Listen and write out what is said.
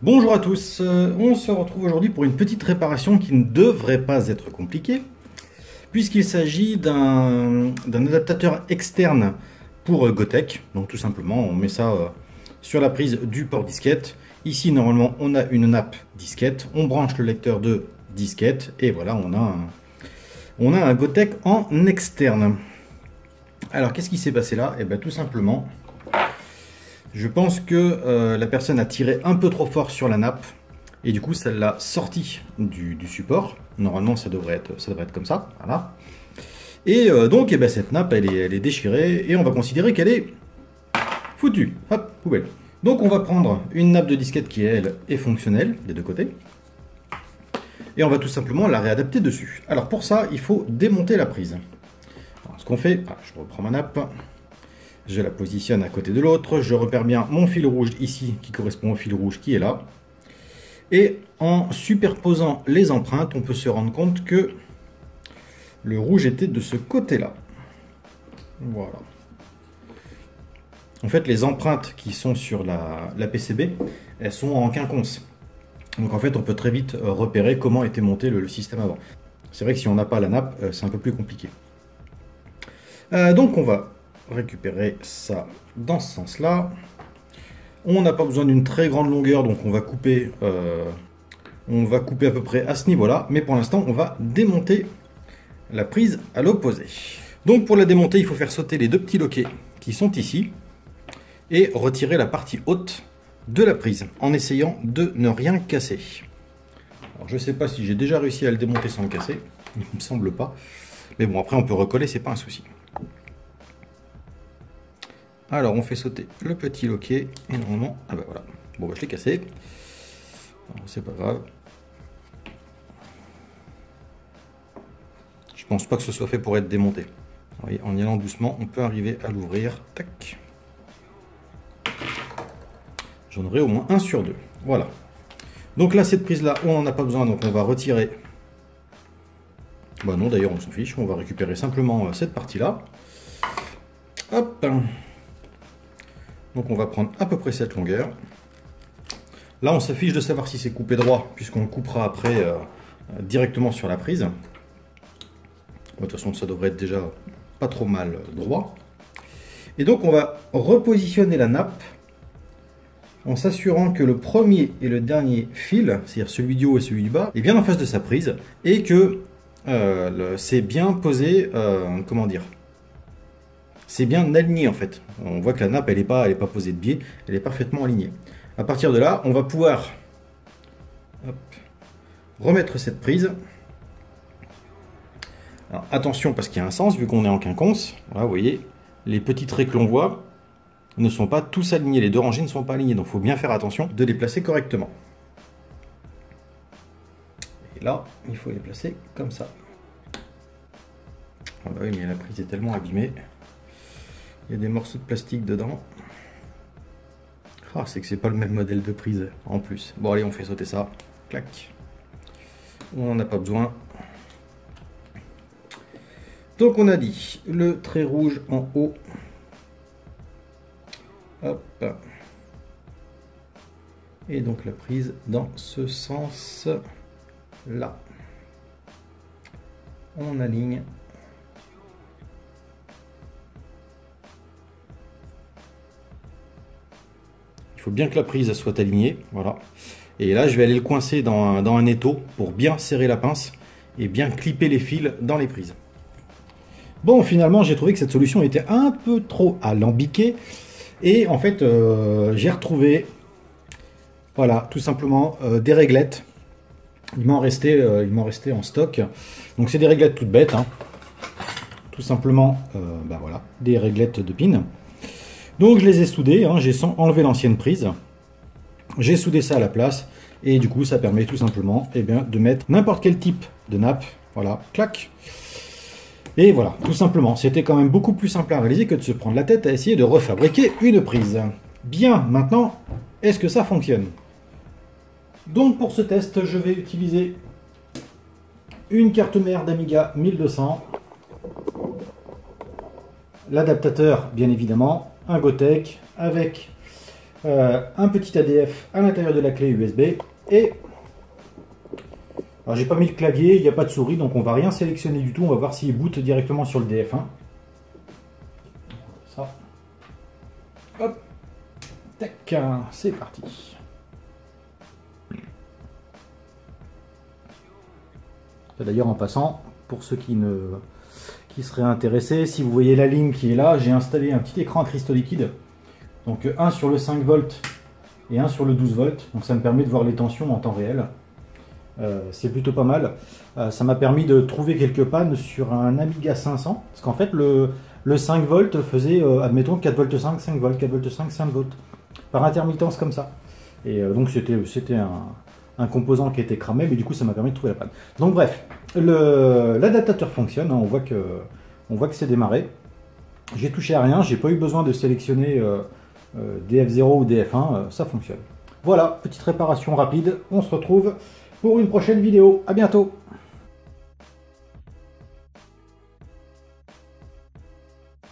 Bonjour à tous, on se retrouve aujourd'hui pour une petite réparation qui ne devrait pas être compliquée, puisqu'il s'agit d'un adaptateur externe pour Gotek. Donc tout simplement, on met ça sur la prise du port disquette. Ici, normalement, on a une nappe disquette, on branche le lecteur de disquette, et voilà, on a un Gotek en externe. Alors, qu'est-ce qui s'est passé là? Et bien tout simplement, je pense que la personne a tiré un peu trop fort sur la nappe et du coup ça l'a sorti du support. Normalement ça devrait être comme ça, voilà. Et donc ben, cette nappe elle est déchirée et on va considérer qu'elle est foutue. Hop, poubelle. Donc on va prendre une nappe de disquette qui elle est fonctionnelle des deux côtés et on va tout simplement la réadapter dessus. Alors pour ça il faut démonter la prise. Alors, ce qu'on fait, je reprends ma nappe. Je la positionne à côté de l'autre, je repère bien mon fil rouge ici qui correspond au fil rouge qui est là. Et en superposant les empreintes, on peut se rendre compte que le rouge était de ce côté-là. Voilà. En fait, les empreintes qui sont sur la PCB, elles sont en quinconce. Donc en fait, on peut très vite repérer comment était monté le système avant. C'est vrai que si on n'a pas la nappe, c'est un peu plus compliqué. Donc on va récupérer ça dans ce sens là. On n'a pas besoin d'une très grande longueur, donc on va couper à peu près à ce niveau là, mais pour l'instant on va démonter la prise à l'opposé. Donc pour la démonter il faut faire sauter les deux petits loquets qui sont ici et retirer la partie haute de la prise en essayant de ne rien casser. Alors je sais pas si j'ai déjà réussi à le démonter sans le casser, il me semble pas, mais bon après on peut recoller, c'est pas un souci. Alors on fait sauter le petit loquet et normalement, ah bah voilà, bon bah je l'ai cassé, c'est pas grave. Je pense pas que ce soit fait pour être démonté. Vous voyez, en y allant doucement, on peut arriver à l'ouvrir, tac. J'en aurai au moins un sur deux, voilà. Donc là cette prise là, on n'en a pas besoin, donc on va retirer. Bah non d'ailleurs on s'en fiche, on va récupérer simplement cette partie là. Hop. Donc on va prendre à peu près cette longueur. Là on s'affiche de savoir si c'est coupé droit, puisqu'on le coupera après directement sur la prise. De toute façon ça devrait être déjà pas trop mal droit. Et donc on va repositionner la nappe en s'assurant que le premier et le dernier fil, c'est-à-dire celui du haut et celui du bas, est bien en face de sa prise et que c'est bien posé, comment dire, c'est bien aligné en fait. On voit que la nappe elle est pas posée de biais, elle est parfaitement alignée. À partir de là, on va pouvoir remettre cette prise. Alors, attention parce qu'il y a un sens vu qu'on est en quinconce. Voilà, vous voyez, les petits traits que l'on voit ne sont pas tous alignés, les deux rangées ne sont pas alignées, donc il faut bien faire attention de les placer correctement. Et là, il faut les placer comme ça. Ah bah oui, mais la prise est tellement abîmée. Il y a des morceaux de plastique dedans. Ah, c'est que c'est pas le même modèle de prise en plus. Bon allez, on fait sauter ça. Clac. On n'en a pas besoin. Donc on a dit le trait rouge en haut. Hop. Et donc la prise dans ce sens là. On aligne. Il faut bien que la prise soit alignée, voilà. Et là, je vais aller le coincer dans un étau pour bien serrer la pince et bien clipper les fils dans les prises. Bon, finalement, j'ai trouvé que cette solution était un peu trop alambiquée. Et en fait, j'ai retrouvé, voilà, tout simplement des réglettes. Il m'en restait en stock. Donc, c'est des réglettes toutes bêtes, hein. Tout simplement, ben voilà, des réglettes de pin. Donc je les ai soudés, hein, j'ai enlevé l'ancienne prise, j'ai soudé ça à la place, et du coup ça permet tout simplement de mettre n'importe quel type de nappe, voilà, clac. Et voilà, tout simplement, c'était quand même beaucoup plus simple à réaliser que de se prendre la tête à essayer de refabriquer une prise. Bien, maintenant, est-ce que ça fonctionne? Donc pour ce test, je vais utiliser une carte mère d'Amiga 1200, l'adaptateur bien évidemment, un Gotek avec un petit ADF à l'intérieur de la clé USB et alors j'ai pas mis le clavier, il n'y a pas de souris, donc on va rien sélectionner du tout, on va voir s'il boot directement sur le DF1. Ça. Hop. Tac, c'est parti. D'ailleurs en passant, pour ceux qui seraient intéressés, si vous voyez la ligne qui est là, j'ai installé un petit écran à cristaux liquides. Donc un sur le 5 volts et un sur le 12 volts. Donc ça me permet de voir les tensions en temps réel. C'est plutôt pas mal. Ça m'a permis de trouver quelques pannes sur un Amiga 500. Parce qu'en fait le 5 volts faisait, admettons, 4 volts 5, 5 volts, 4 volts 5, 5 volts. Par intermittence comme ça. Et donc c'était un composant qui était cramé, mais du coup ça m'a permis de trouver la panne. Donc bref, l'adaptateur fonctionne, hein, on voit que c'est démarré. J'ai touché à rien, j'ai pas eu besoin de sélectionner DF0 ou DF1, ça fonctionne. Voilà, petite réparation rapide, on se retrouve pour une prochaine vidéo, à bientôt.